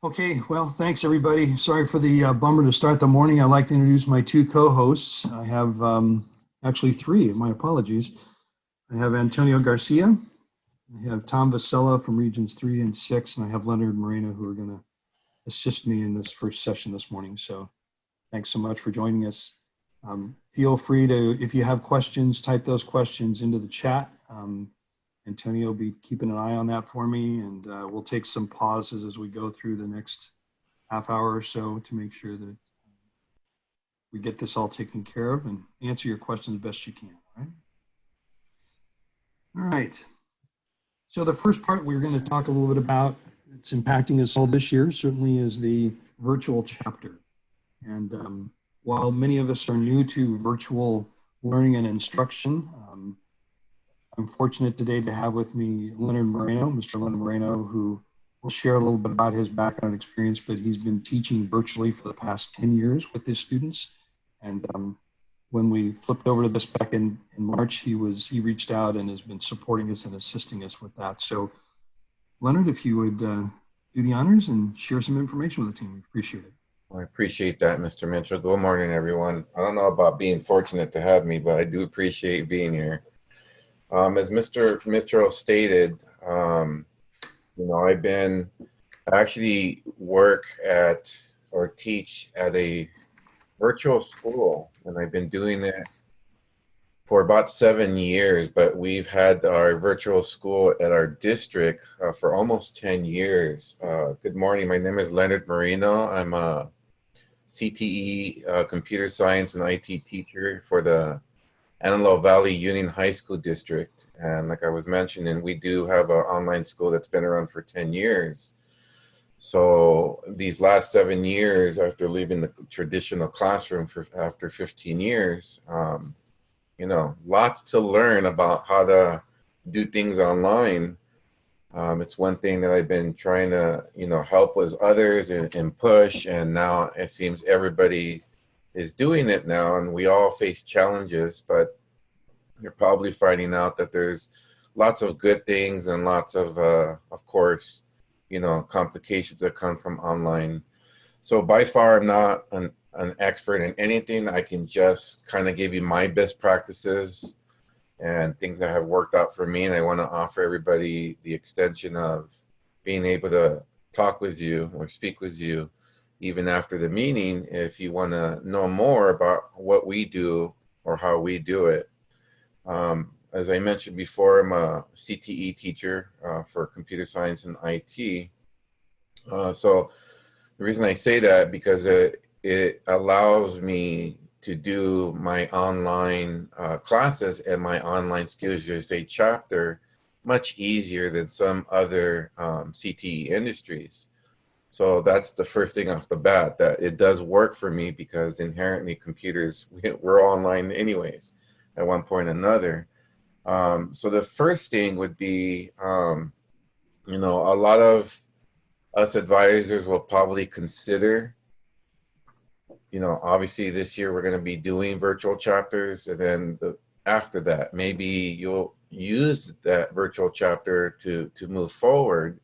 Okay, well, thanks everybody. Sorry for the bummer to start the morning. I'd like to introduce my two co-hosts. I have actually three, my apologies. I have Antonio Garcia, I have Tom Vasella from Regions 3 and 6, and I have Leonard Moreno who are going to assist me in this first session this morning. So thanks so much for joining us. Feel free to, if you have questions, type those questions into the chat. Antonio will be keeping an eye on that for me, and we'll take some pauses as we go through the next half hour or so to make sure that we get this all taken care of and answer your questions best you can. All right. So the first part we're going to talk a little bit about, it's impacting us all this year, certainly is the virtual chapter. And while many of us are new to virtual learning and instruction, I'm fortunate today to have with me Leonard Moreno, Mr. Leonard Moreno, who will share a little bit about his background experience, but he's been teaching virtually for the past 10 years with his students. And when we flipped over to this back in March, he reached out and has been supporting us and assisting us with that. So Leonard, if you would do the honors and share some information with the team, we appreciate it. I appreciate that, Mr. Mitchell. Good morning, everyone. I don't know about being fortunate to have me, but I do appreciate being here. As Mr. Mitchell stated, I actually work at or teach at a virtual school, and I've been doing it for about 7 years, but we've had our virtual school at our district for almost 10 years. Good morning. My name is Leonard Moreno. I'm a CTE computer science and IT teacher for the Antelope Valley Union High School District. And like I was mentioning, we do have an online school that's been around for 10 years. So these last 7 years, after leaving the traditional classroom after 15 years, lots to learn about how to do things online. It's one thing that I've been trying to, help with others and push, and now it seems everybody is doing it now, and we all face challenges, but you're probably finding out that there's lots of good things and lots of course, complications that come from online. So by far, I'm not an expert in anything. I can just kind of give you my best practices and things that have worked out for me, and I want to offer everybody the extension of being able to talk with you or speak with you even after the meeting if you want to know more about what we do or how we do it. As I mentioned before, I'm a CTE teacher for computer science and IT. So the reason I say that because it allows me to do my online classes and my online Skills USA chapter much easier than some other CTE industries. So that's the first thing off the bat, that it does work for me because inherently computers, we're online anyways at one point or another. So the first thing would be, a lot of us advisors will probably consider, obviously this year we're going to be doing virtual chapters, and then after that, maybe you'll use that virtual chapter to move forward.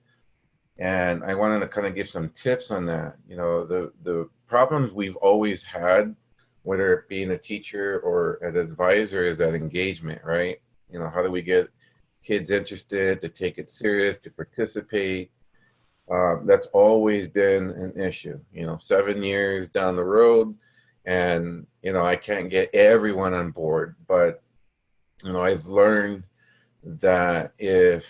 And I wanted to kind of give some tips on that. The problems we've always had, whether it being a teacher or an advisor, is that engagement, right? How do we get kids interested, to take it serious, to participate? That's always been an issue, 7 years down the road, and, I can't get everyone on board, but, I've learned that a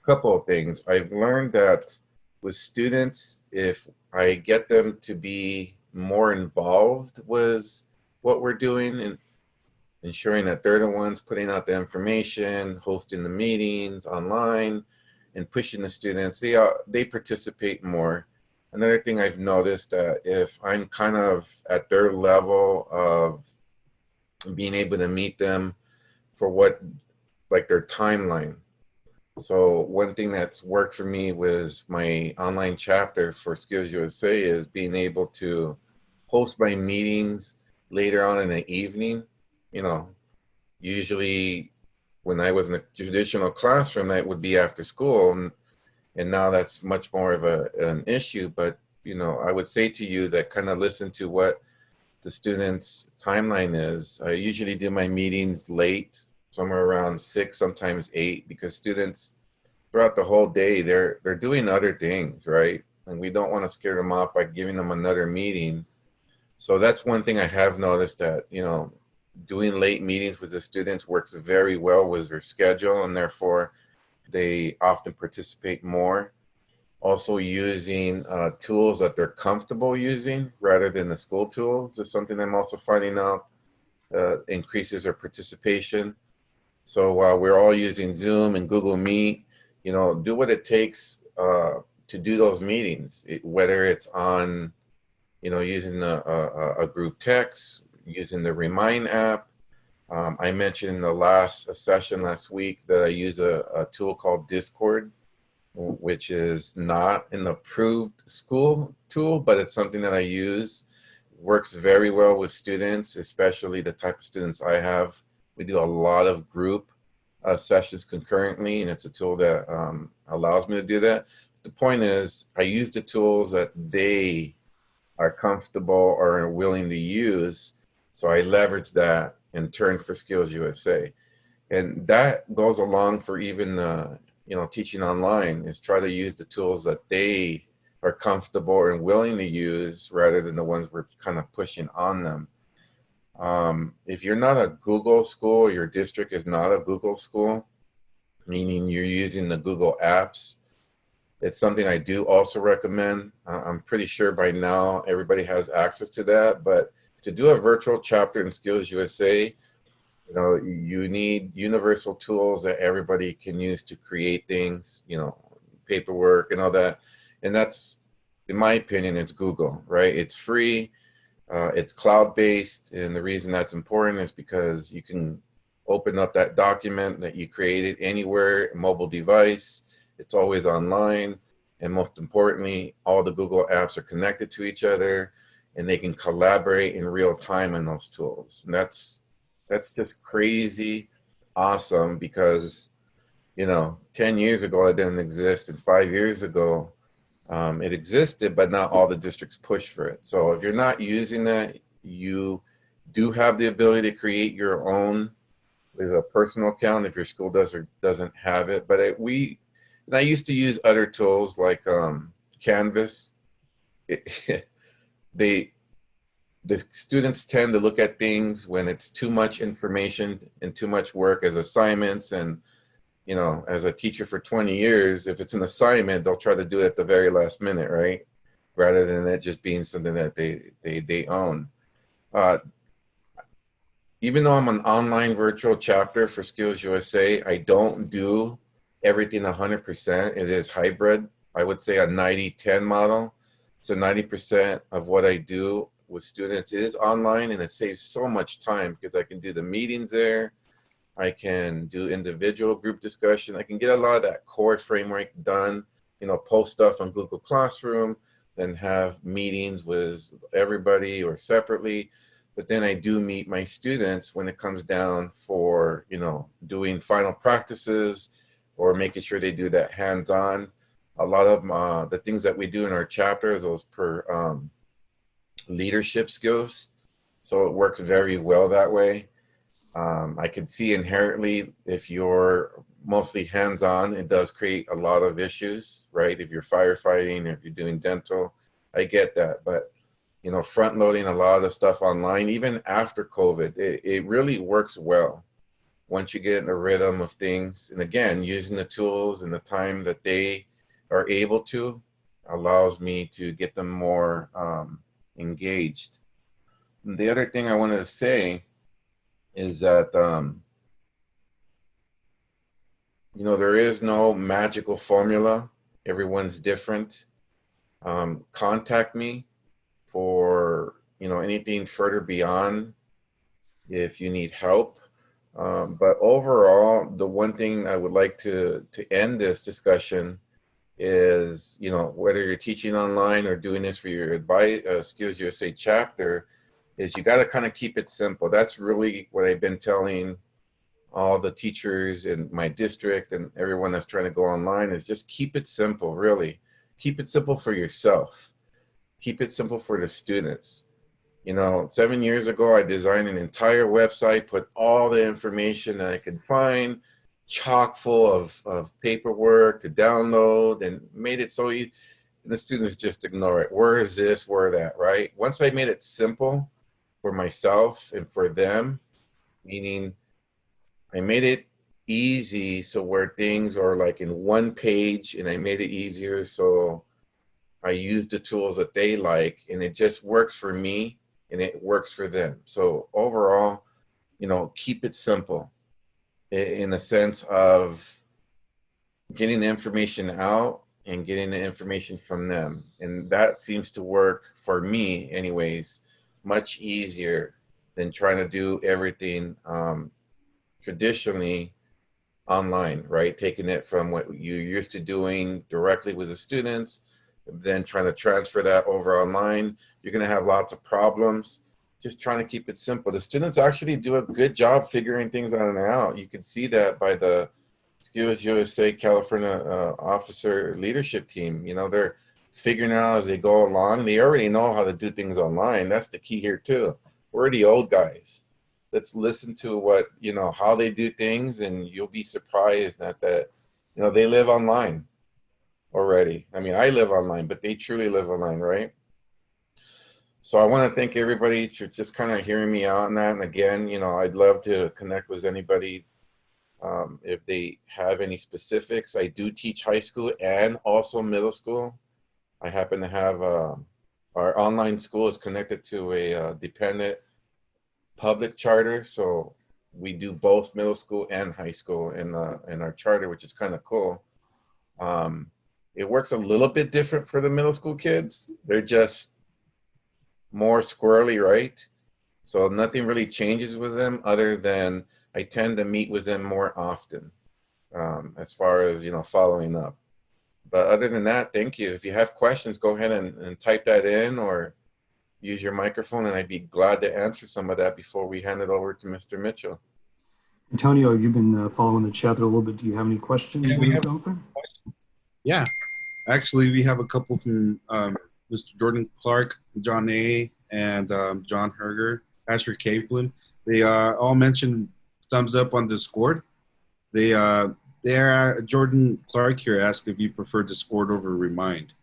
couple of things. I've learned that with students, if I get them to be more involved with what we're doing and ensuring that they're the ones putting out the information, hosting the meetings online, and pushing the students, they participate more. Another thing I've noticed, that if I'm kind of at their level of being able to meet them for their timeline. So one thing that's worked for me was my online chapter for Skills USA is being able to host my meetings later on in the evening. Usually when I was in a traditional classroom, that would be after school. And now that's much more of an issue. But, you know, I would say to you that kind of listen to what the students' timeline is. I usually do my meetings late, somewhere around 6, sometimes 8, because students throughout the whole day, they're doing other things, right? And we don't want to scare them off by giving them another meeting. So that's one thing I have noticed, that, you know, doing late meetings with the students works very well with their schedule, and therefore they often participate more. Also, using tools that they're comfortable using rather than the school tools is something I'm also finding out increases their participation. So while we're all using Zoom and Google Meet, you know, do what it takes to do those meetings, whether it's on, you know, using a group text, using the Remind app. I mentioned in the last session last week that I use a tool called Discord, which is not an approved school tool, but it's something that I use. Works very well with students, especially the type of students I have. We do a lot of group sessions concurrently, and it's a tool that allows me to do that. The point is, I use the tools that they are comfortable or are willing to use. So I leverage that in turn for Skills USA. And that goes along for even, you know, teaching online, is try to use the tools that they are comfortable and willing to use rather than the ones we're kind of pushing on them. If you're not a Google school, your district is not a Google school, meaning you're using the Google apps, it's something I do also recommend. I'm pretty sure by now everybody has access to that, but to do a virtual chapter in Skills USA, you know, you need universal tools that everybody can use to create things, you know, paperwork and all that. And that's, in my opinion, it's Google, right? It's free, it's cloud-based, and the reason that's important is because you can open up that document that you created anywhere, mobile device, it's always online, and most importantly, all the Google apps are connected to each other, and they can collaborate in real time in those tools. And that's just crazy awesome, because, you know, 10 years ago it didn't exist, and 5 years ago it existed, but not all the districts push for it. So if you're not using that, you do have the ability to create your own with a personal account if your school does or doesn't have it. But and I used to use other tools like Canvas. They the students tend to look at things when it's too much information and too much work as assignments. And, you know, as a teacher for 20 years, if it's an assignment, they'll try to do it at the very last minute, right? Rather than it just being something that they own. Even though I'm an online virtual chapter for Skills USA, I don't do everything 100%. It is hybrid. I would say a 90-10 model. So 90% of what I do with students is online, and it saves so much time because I can do the meetings there. I can do individual group discussion. I can get a lot of that core framework done, you know, post stuff on Google Classroom, then have meetings with everybody or separately. But then I do meet my students when it comes down for, you know, doing final practices or making sure they do that hands-on. A lot of the things that we do in our chapters, those per leadership skills. So it works very well that way. I can see inherently if you're mostly hands-on, it does create a lot of issues, right? If you're firefighting, if you're doing dental, I get that. But, you know, front loading a lot of the stuff online, even after COVID, it really works well once you get in the rhythm of things. And again, using the tools and the time that they are able to allows me to get them more engaged. And the other thing I wanted to say is that, you know, there is no magical formula. Everyone's different. Contact me for, you know, anything further beyond if you need help. But overall, the one thing I would like to end this discussion is, you know, whether you're teaching online or doing this for your advice, Skills USA chapter, is you got to kind of keep it simple. That's really what I've been telling all the teachers in my district and everyone that's trying to go online is just keep it simple, really. Keep it simple for yourself. Keep it simple for the students. 7 years ago, I designed an entire website, put all the information that I could find, chock full of paperwork to download, and made it so easy. And the students just ignore it. Where is this? Where that? Right? Once I made it simple for myself and for them, meaning I made it easy so where things are like in one page, and I made it easier so I use the tools that they like, and it just works for me and it works for them. So overall, keep it simple in the sense of getting the information out and getting the information from them. And that seems to work for me anyways, much easier than trying to do everything traditionally online, right? Taking it from what you're used to doing directly with the students, then trying to transfer that over online. You're going to have lots of problems. Just trying to keep it simple. The students actually do a good job figuring things out. You can see that by the Skills USA California officer leadership team. They're figuring it out as they go along. They already know how to do things online. That's the key here too. We're the old guys. Let's listen to what, how they do things, and you'll be surprised that they live online already. I mean, I live online, but they truly live online, right? So I want to thank everybody for just kind of hearing me out on that. And again, I'd love to connect with anybody if they have any specifics. I do teach high school and also middle school. I happen to have our online school is connected to a dependent public charter, so we do both middle school and high school in our charter, which is kind of cool. It works a little bit different for the middle school kids. They're just more squirrely, right? So nothing really changes with them other than I tend to meet with them more often as far as, following up. But other than that, thank you. If you have questions, go ahead and type that in or use your microphone, and I'd be glad to answer some of that before we hand it over to Mr. Mitchell. Antonio, you've been following the chat a little bit. Do you have any questions that have come up there? Yeah, actually, we have a couple from Mr. Jordan Clark, John A., and John Herger, Asher Kaplan. They all mentioned thumbs up on Discord. Jordan Clark here asked if you prefer Discord over Remind.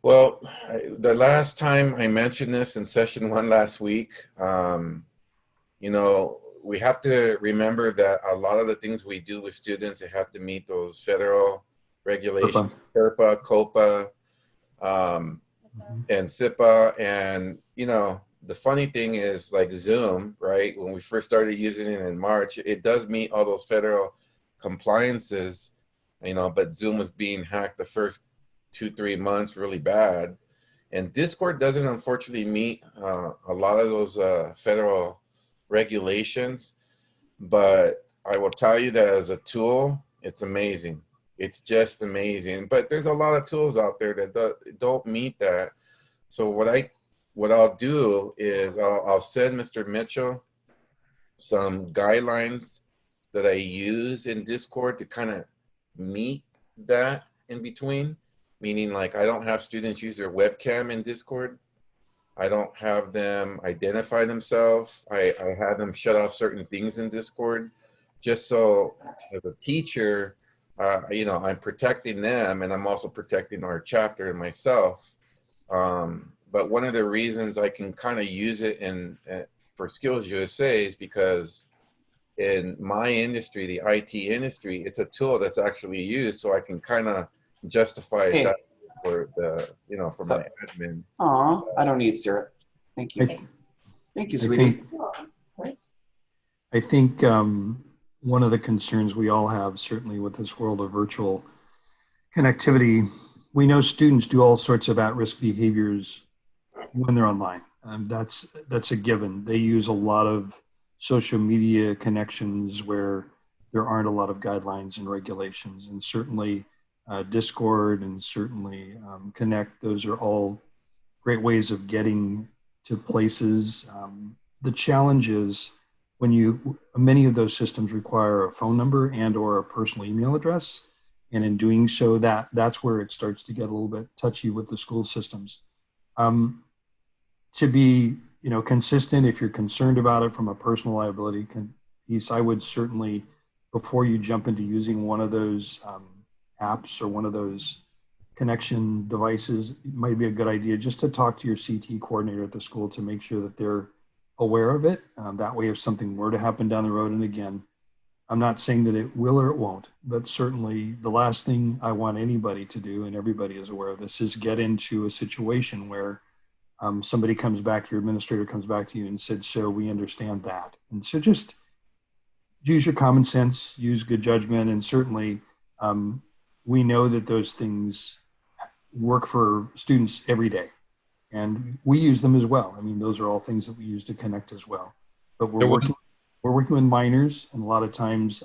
Well, the last time I mentioned this in session 1 last week, we have to remember that a lot of the things we do with students, they have to meet those federal regulations, FERPA, COPA, and SIPA. And, the funny thing is, like Zoom, right? When we first started using it in March, it does meet all those federal compliances, but Zoom was being hacked the first 2-3 months really bad. And Discord doesn't unfortunately meet a lot of those federal regulations, but I will tell you that as a tool, it's amazing. It's just amazing. But there's a lot of tools out there that don't meet that. So what I'll do is I'll send Mr. Mitchell some guidelines that I use in Discord to kind of meet that in between. Meaning, like, I don't have students use their webcam in Discord. I don't have them identify themselves. I have them shut off certain things in Discord, just so as a teacher, I'm protecting them, and I'm also protecting our chapter and myself. But one of the reasons I can kind of use it for Skills USA is because in my industry, the IT industry, it's a tool that's actually used, so I can kind of justify that for the for my admin. I don't need syrup. Thank you. Thank you, sweetie. I think one of the concerns we all have, certainly with this world of virtual connectivity, we know students do all sorts of at-risk behaviors when they're online. That's a given. They use a lot of social media connections where there aren't a lot of guidelines and regulations, and certainly Discord and certainly Connect. Those are all great ways of getting to places. The challenge is many of those systems require a phone number and or a personal email address. And in doing so, that's where it starts to get a little bit touchy with the school systems. To be, consistent, if you're concerned about it from a personal liability piece, I would certainly, before you jump into using one of those apps or one of those connection devices, it might be a good idea just to talk to your CT coordinator at the school to make sure that they're aware of it. That way, if something were to happen down the road, and again, I'm not saying that it will or it won't, but certainly the last thing I want anybody to do, and everybody is aware of this, is get into a situation where somebody comes back, your administrator comes back to you and said, so we understand that. And so just use your common sense, use good judgment, and certainly we know that those things work for students every day. And we use them as well. I mean, those are all things that we use to connect as well. But we're working with minors, and a lot of times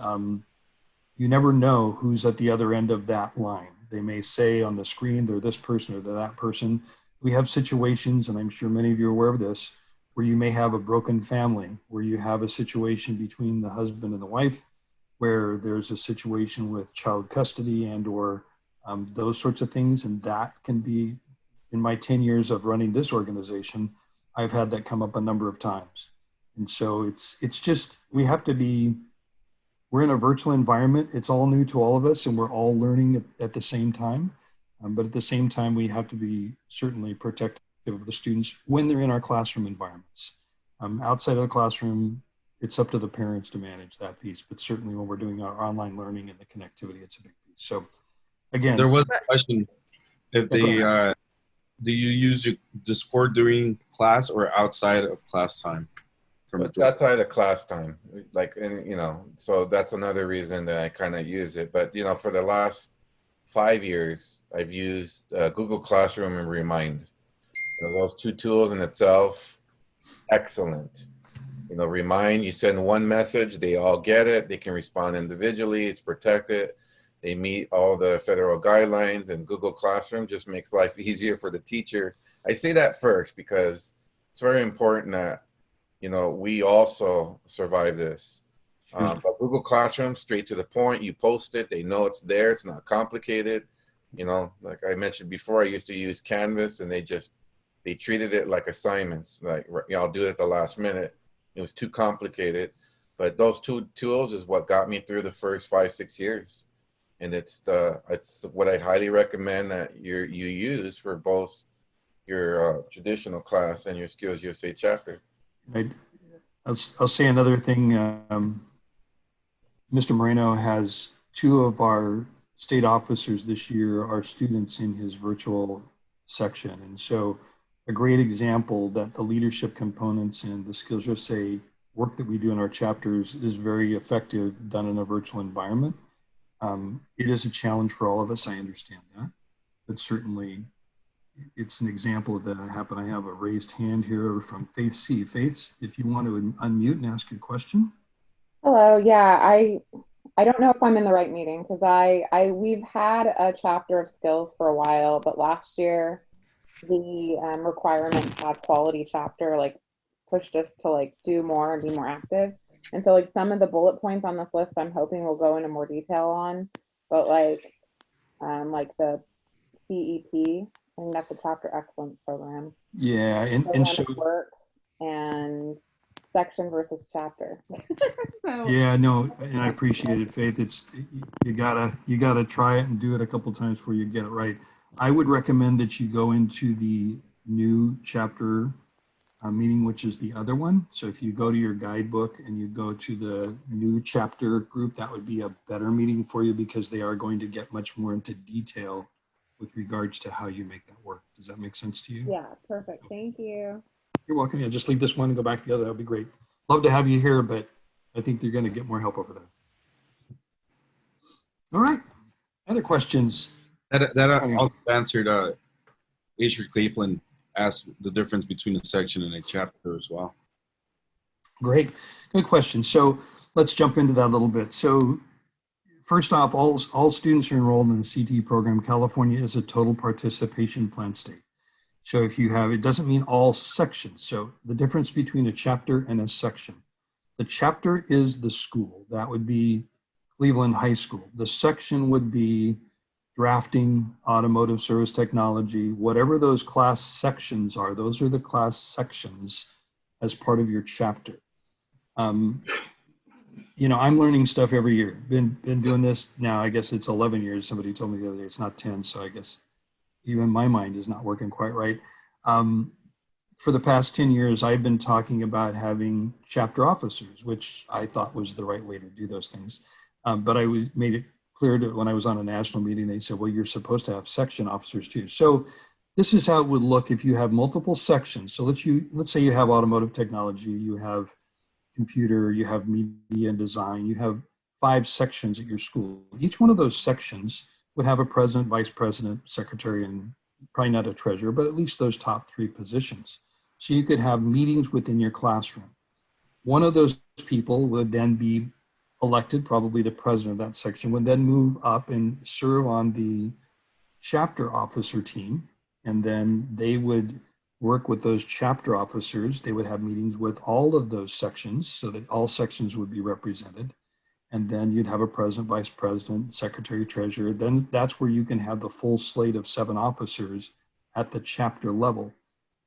you never know who's at the other end of that line. They may say on the screen, they're this person or they're that person. We have situations, and I'm sure many of you are aware of this, where you may have a broken family, where you have a situation between the husband and the wife, where there's a situation with child custody and or those sorts of things. And that can be, in my 10 years of running this organization, I've had that come up a number of times. And so it's just, we're in a virtual environment. It's all new to all of us, and we're all learning at the same time. But at the same time, we have to be certainly protective of the students when they're in our classroom environments. Outside of the classroom, it's up to the parents to manage that piece. But certainly when we're doing our online learning and the connectivity, it's a big piece. So again, There was a question if they do you use your Discord during class or outside of class time? But outside of class time, so that's another reason that I kind of use it. But for the last 5 years, I've used Google Classroom and Remind. Those two tools in itself, excellent. Remind, you send one message, they all get it. They can respond individually. It's protected. They meet all the federal guidelines, and Google Classroom just makes life easier for the teacher. I say that first because it's very important that, we also survive this. But Google Classroom, straight to the point, you post it, they know it's there, it's not complicated. Like I mentioned before, I used to use Canvas, and they treated it like assignments. Like, I'll do it at the last minute. It was too complicated. But those two tools is what got me through the first 5-6 years. And it's what I highly recommend that you use for both your traditional class and your Skills USA chapter. I'll say another thing. Mr. Moreno has 2 of our state officers this year are students in his virtual section. And so a great example that the leadership components and the Skills USA work that we do in our chapters is very effective done in a virtual environment. It is a challenge for all of us. I understand that, but certainly it's an example of that happen. I have a raised hand here from Faith C. Faith, if you want to unmute and ask your question. Hello. Yeah, I don't know if I'm in the right meeting because we've had a chapter of skills for a while, but last year the requirement to have quality chapter pushed us to do more and be more active. And so some of the bullet points on this list I'm hoping we'll go into more detail on, but the CEP, I think that's the chapter excellence program. Yeah, and so work and section versus chapter. Yeah, no, and I appreciate it, Faith. It's you gotta try it and do it a couple times before you get it right. I would recommend that you go into the new chapter meeting, which is the other one. So if you go to your guidebook and you go to the new chapter group, that would be a better meeting for you because they are going to get much more into detail with regards to how you make that work. Does that make sense to you? Yeah, perfect. Thank you. You're welcome. Yeah, just leave this one and go back to the other. That would be great. Love to have you here, but I think you're going to get more help over there. All right. Other questions? That also answered Asher Cleveland asked the difference between a section and a chapter as well. Great. Good question. So let's jump into that a little bit. So first off, all students are enrolled in the CTE program. California is a total participation plan state. So if you have, it doesn't mean all sections. So the difference between a chapter and a section. The chapter is the school. That would be Cleveland High School. The section would be drafting, automotive service technology, whatever those class sections are. Those are the class sections as part of your chapter. You know, I'm learning stuff every year. Been doing this now, I guess it's 11 years. Somebody told me the other day it's not 10, so I guess even my mind is not working quite right. For the past 10 years, I've been talking about having chapter officers, which I thought was the right way to do those things. But I made it clear that when I was on a national meeting, they said, well, you're supposed to have section officers too. So this is how it would look if you have multiple sections. So let's say you have automotive technology, you have computer, you have media and design, you have 5 sections at your school. Each one of those sections would have a president, vice president, secretary, and probably not a treasurer, but at least those top 3 positions. So you could have meetings within your classroom. One of those people would then be elected, probably the president of that section, would then move up and serve on the chapter officer team. And then they would work with those chapter officers. They would have meetings with all of those sections so that all sections would be represented. And then you'd have a president, vice president, secretary, treasurer. Then that's where you can have the full slate of 7 officers at the chapter level.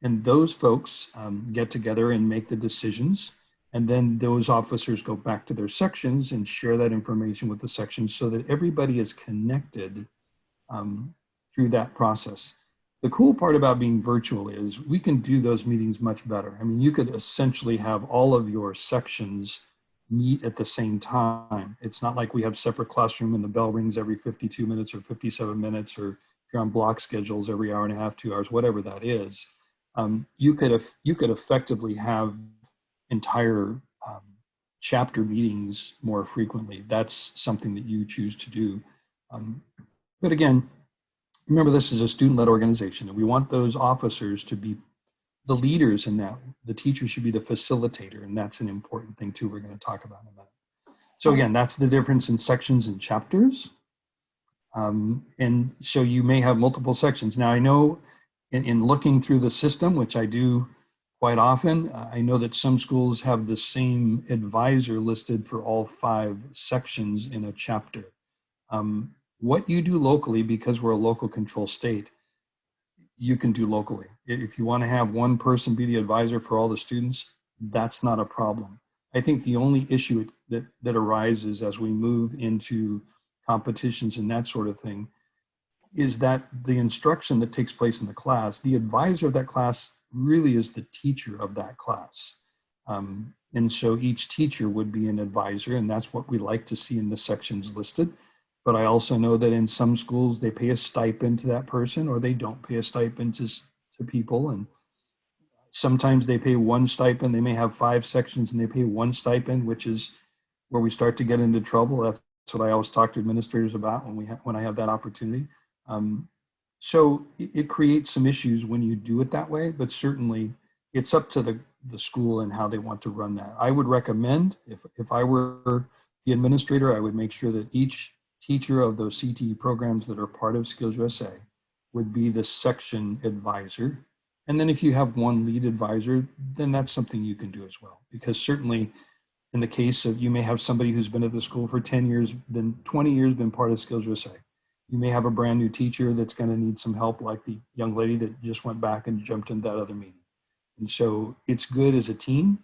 And those folks get together and make the decisions. And then those officers go back to their sections and share that information with the sections so that everybody is connected through that process. The cool part about being virtual is we can do those meetings much better. I mean, you could essentially have all of your sections meet at the same time. It's not like we have separate classroom and the bell rings every 52 minutes or 57 minutes, or if you're on block schedules every hour and a half, 2 hours, whatever that is. You could effectively have entire chapter meetings more frequently. That's something that you choose to do. But again, remember, this is a student-led organization, and we want those officers to be the leaders in that. The teacher should be the facilitator, and that's an important thing too we're going to talk about in a minute. So again, that's the difference in sections and chapters. And so you may have multiple sections. Now I know in looking through the system, which I do quite often, I know that some schools have the same advisor listed for all 5 sections in a chapter. What you do locally, because we're a local control state, you can do locally. If you want to have one person be the advisor for all the students, that's not a problem. I think the only issue that arises as we move into competitions and that sort of thing is that the instruction that takes place in the class, the advisor of that class really is the teacher of that class. And so each teacher would be an advisor, and that's what we like to see in the sections listed. But I also know that in some schools, they pay a stipend to that person, or they don't pay a stipend to people. And sometimes they pay 1 stipend. They may have 5 sections and they pay 1 stipend, which is where we start to get into trouble. That's what I always talk to administrators about when I have that opportunity. So it creates some issues when you do it that way, but certainly it's up to the school and how they want to run that. I would recommend, if I were the administrator, I would make sure that each teacher of those CTE programs that are part of Skills USA would be the section advisor. And then if you have one lead advisor, then that's something you can do as well. Because certainly in the case of, you may have somebody who's been at the school for 10 years, been 20 years, been part of Skills USA. You may have a brand new teacher that's going to need some help, like the young lady that just went back and jumped into that other meeting. And so it's good as a team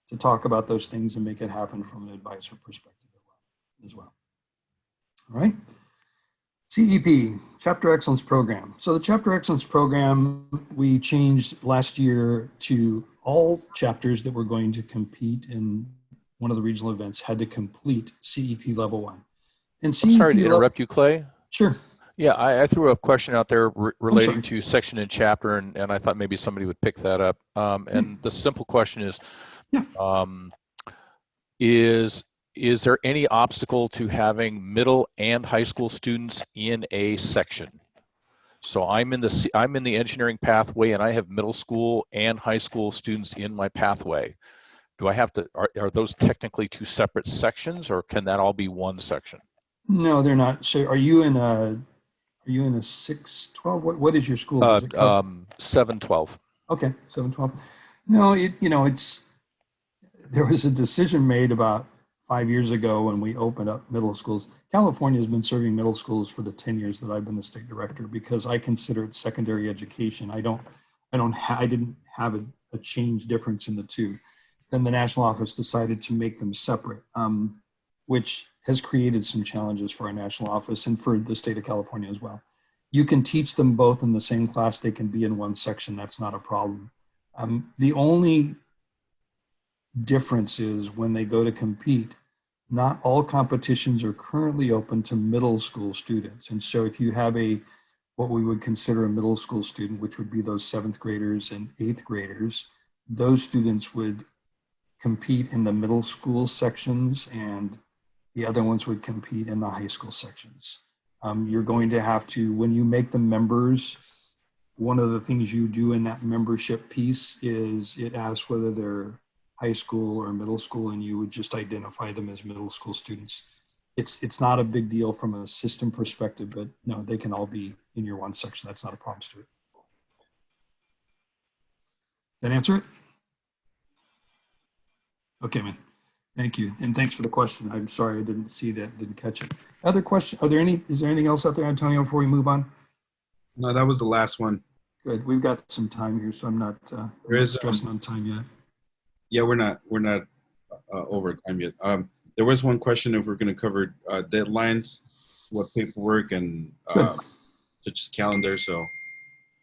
to talk about those things and make it happen from an advisor perspective as well. All right. CEP, Chapter Excellence Program. So the Chapter Excellence Program, we changed last year to all chapters that were going to compete in one of the regional events had to complete CEP Level 1. And CEP Sorry to interrupt you, Clay. Sure. Yeah, I threw a question out there relating to section and chapter, and I thought maybe somebody would pick that up. And the simple question is, is there any obstacle to having middle and high school students in a section? So I'm in the engineering pathway, and I have middle school and high school students in my pathway. Do I have to? Are those technically 2 separate sections, or can that all be one section? No, they're not. So are you in a 612? What is your school? 712. Okay, 712. No, it's there was a decision made about 5 years ago when we opened up middle schools. California has been serving middle schools for the 10 years that I've been the state director because I consider it secondary education. I didn't have a change difference in the two. Then the national office decided to make them separate, which has created some challenges for our national office and for the state of California as well. You can teach them both in the same class. They can be in one section. That's not a problem. The only difference is when they go to compete, not all competitions are currently open to middle school students. And so if you have what we would consider a middle school student, which would be those 7th graders and 8th graders, those students would compete in the middle school sections and the other ones would compete in the high school sections. You're going to have to, when you make them members, one of the things you do in that membership piece is it asks whether they're high school or middle school, and you would just identify them as middle school students. It's not a big deal from a system perspective, but no, they can all be in your one section. That's not a problem, Stuart. That answer it? Okay, man. Thank you. And thanks for the question. I'm sorry I didn't see that, didn't catch it. Other question, is there anything else out there, Antonio, before we move on? No, that was the last one. Good. We've got some time here, so I'm not stressing on time yet. Yeah, we're not over time yet. There was one question if we're going to cover deadlines, what paperwork and such as calendar. So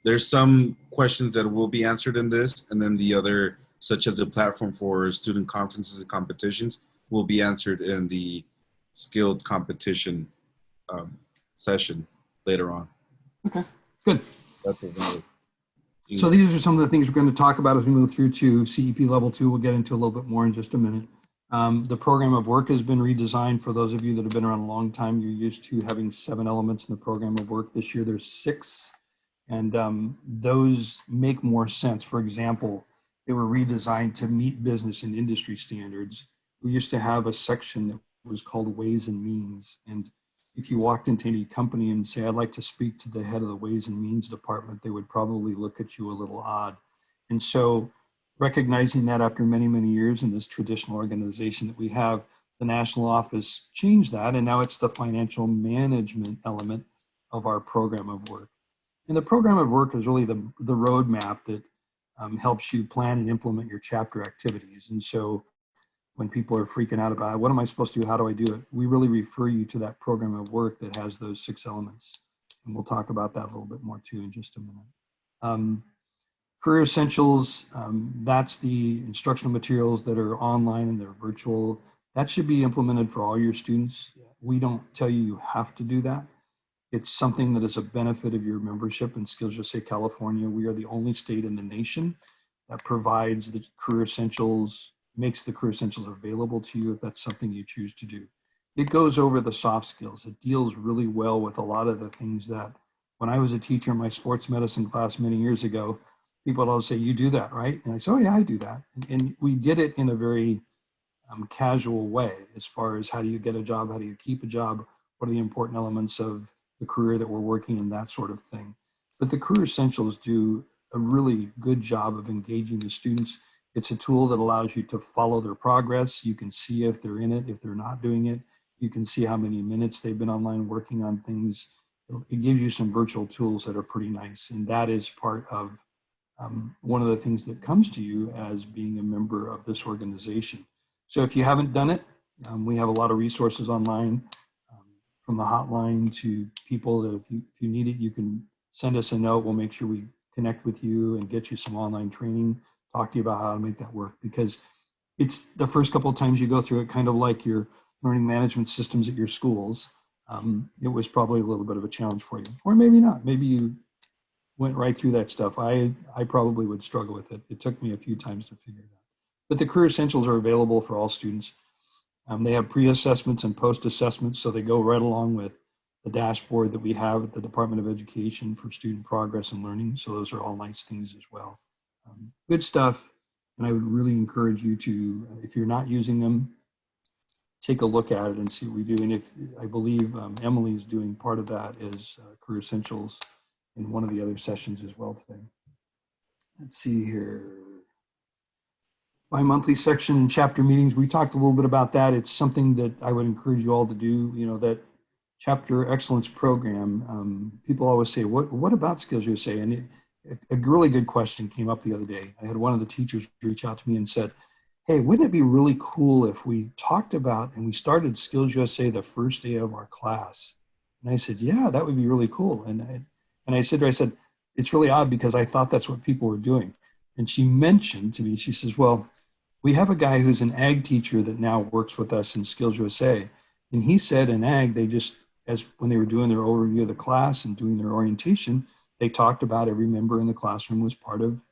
there's some questions that will be answered in this, and then the other, such as the platform for student conferences and competitions, will be answered in the skilled competition session later on. Okay, good. That's another. So these are some of the things we're going to talk about as we move through to CEP level 2. We'll get into a little bit more in just a minute. The program of work has been redesigned. For those of you that have been around a long time, you're used to having 7 elements in the program of work. This year there's 6, and those make more sense. For example, they were redesigned to meet business and industry standards. We used to have a section that was called Ways and Means, and if you walked into any company and say, I'd like to speak to the head of the Ways and Means department, they would probably look at you a little odd. And so recognizing that after many, many years in this traditional organization that we have, the national office changed that. And now it's the financial management element of our program of work. And the program of work is really the roadmap that helps you plan and implement your chapter activities. And so when people are freaking out about what am I supposed to do, how do I do it, we really refer you to that program of work that has those 6 elements. And we'll talk about that a little bit more too in just a minute. Career Essentials, that's the instructional materials that are online and they're virtual. That should be implemented for all your students. We don't tell you you have to do that. It's something that is a benefit of your membership in Skills USA California. We are the only state in the nation that provides the Career Essentials, makes the Career Essentials available to you if that's something you choose to do. It goes over the soft skills. It deals really well with a lot of the things that when I was a teacher in my sports medicine class many years ago, people would always say, you do that, right? And I say, oh yeah, I do that. And we did it in a very casual way as far as how do you get a job, how do you keep a job, what are the important elements of the career that we're working in, that sort of thing. But the Career Essentials do a really good job of engaging the students. It's a tool that allows you to follow their progress. You can see if they're in it, if they're not doing it. You can see how many minutes they've been online working on things. It gives you some virtual tools that are pretty nice. And that is part of one of the things that comes to you as being a member of this organization. So if you haven't done it, we have a lot of resources online, from the hotline to people that if you need it, you can send us a note. We'll make sure we connect with you and get you some online training, talk to you about how to make that work, because it's the first couple of times you go through it, kind of like your learning management systems at your schools. It was probably a little bit of a challenge for you, or maybe not. Maybe you went right through that stuff. I probably would struggle with it. It took me a few times to figure it out. But the Career Essentials are available for all students. They have pre-assessments and post-assessments, so they go right along with the dashboard that we have at the Department of Education for student progress and learning. So those are all nice things as well. Good stuff. And I would really encourage you to, if you're not using them, take a look at it and see what we do. And if I believe Emily's doing part of that as Career Essentials in one of the other sessions as well today. Let's see here. bi-monthly section and chapter meetings. We talked a little bit about that. It's something that I would encourage you all to do. You know, that chapter excellence program. People always say, what about Skills USA? And a really good question came up the other day. I had one of the teachers reach out to me and said, hey, wouldn't it be really cool if we talked about and we started Skills USA the first day of our class? And I said, yeah, that would be really cool. And I said to her, I said, it's really odd because I thought that's what people were doing. And she mentioned to me, she says, well, we have a guy who's an ag teacher that now works with us in Skills USA. And he said in ag, they just, as when they were doing their overview of the class and doing their orientation, they talked about every member in the classroom was part of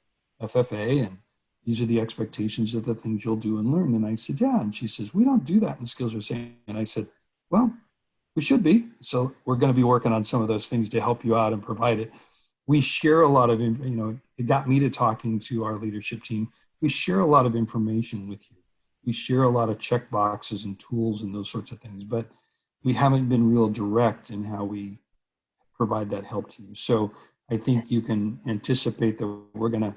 FFA, and these are the expectations of the things you'll do and learn. And I said, yeah. And she says, we don't do that in Skills USA. And I said, well, we should be. So we're going to be working on some of those things to help you out and provide it. We share a lot of, it got me to talking to our leadership team. We share a lot of information with you. We share a lot of check boxes and tools and those sorts of things, but we haven't been real direct in how we provide that help to you. So I think you can anticipate that we're going to,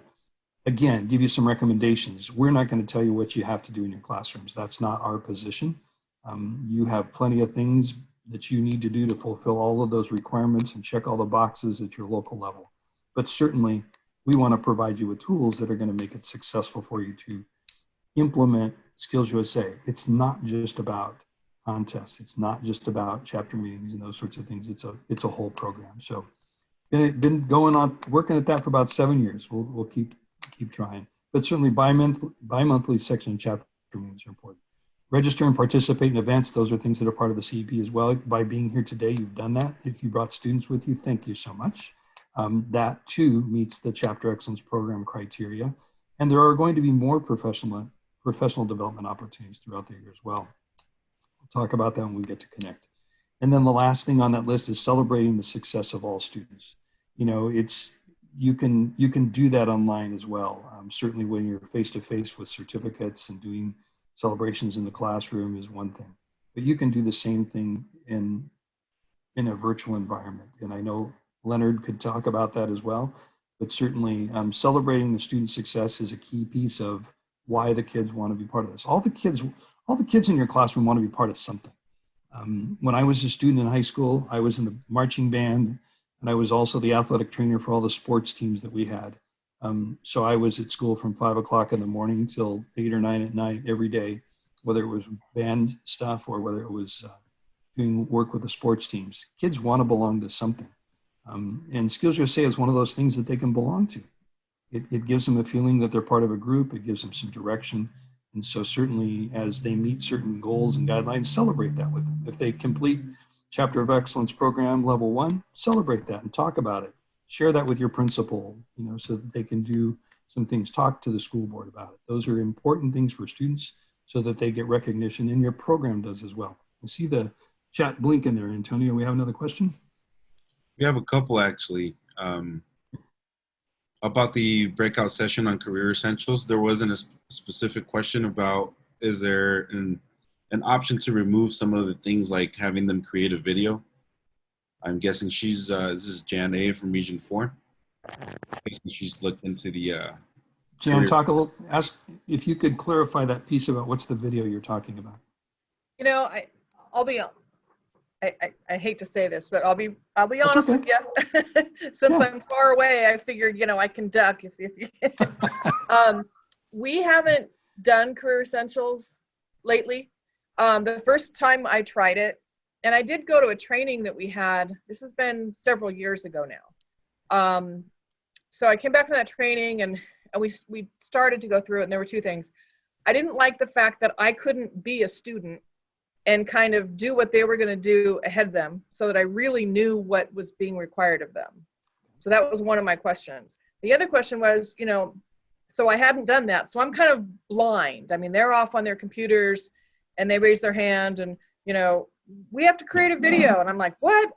again, give you some recommendations. We're not going to tell you what you have to do in your classrooms. That's not our position. You have plenty of things that you need to do to fulfill all of those requirements and check all the boxes at your local level. But certainly, we want to provide you with tools that are going to make it successful for you to implement Skills USA. It's not just about contests. It's not just about chapter meetings and those sorts of things. It's a whole program. So been going on, working at that for about 7 years. We'll keep trying. But certainly bi-monthly section and chapter meetings are important. Register and participate in events. Those are things that are part of the CEP as well. By being here today, you've done that. If you brought students with you, thank you so much. That too meets the Chapter Excellence Program criteria. And there are going to be more professional development opportunities throughout the year as well. We'll talk about that when we get to connect. And then the last thing on that list is celebrating the success of all students. You know, you can do that online as well. Certainly when you're face-to-face with certificates and doing celebrations in the classroom is one thing, but you can do the same thing in a virtual environment. And I know Leonard could talk about that as well, but certainly celebrating the student success is a key piece of why the kids want to be part of this. All the kids in your classroom want to be part of something. When I was a student in high school, I was in the marching band, and I was also the athletic trainer for all the sports teams that we had. So I was at school from 5 o'clock in the morning till 8 or 9 at night every day, whether it was band stuff or whether it was doing work with the sports teams. Kids want to belong to something. And Skills USA is one of those things that they can belong to. It gives them a feeling that they're part of a group. It gives them some direction. And so certainly as they meet certain goals and guidelines, celebrate that with them. If they complete Chapter of Excellence Program Level 1, celebrate that and talk about it. Share that with your principal, so that they can do some things. Talk to the school board about it. Those are important things for students so that they get recognition, and your program does as well. I see the chat blinking there, Antonio. We have another question? We have a couple actually. About the breakout session on career essentials, there wasn't a specific question about, is there an option to remove some of the things like having them create a video? I'm guessing this is Jan A from Region 4. She's looked into the Jan, ask if you could clarify that piece about what's the video you're talking about. I'll be I hate to say this, but I'll be That's honest okay. with you. Since I'm far away, I figured I can duck if you. We haven't done career essentials lately. The first time I tried it, and I did go to a training that we had. This has been several years ago now. So I came back from that training, and we started to go through it, and there were two things. I didn't like the fact that I couldn't be a student and kind of do what they were going to do ahead of them, so that I really knew what was being required of them. So that was one of my questions. The other question was, so I hadn't done that. So I'm kind of blind. I mean, they're off on their computers and they raise their hand and, we have to create a video. And I'm like, what?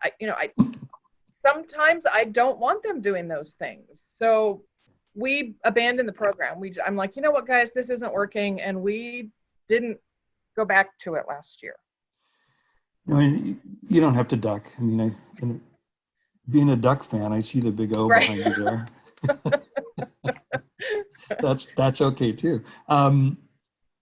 Sometimes I don't want them doing those things. So we abandoned the program. I'm like, you know what, guys, this isn't working. And we didn't go back to it last year. No, you don't have to duck. I mean, being a Duck fan, I see the big O Right. behind you there. That's okay too.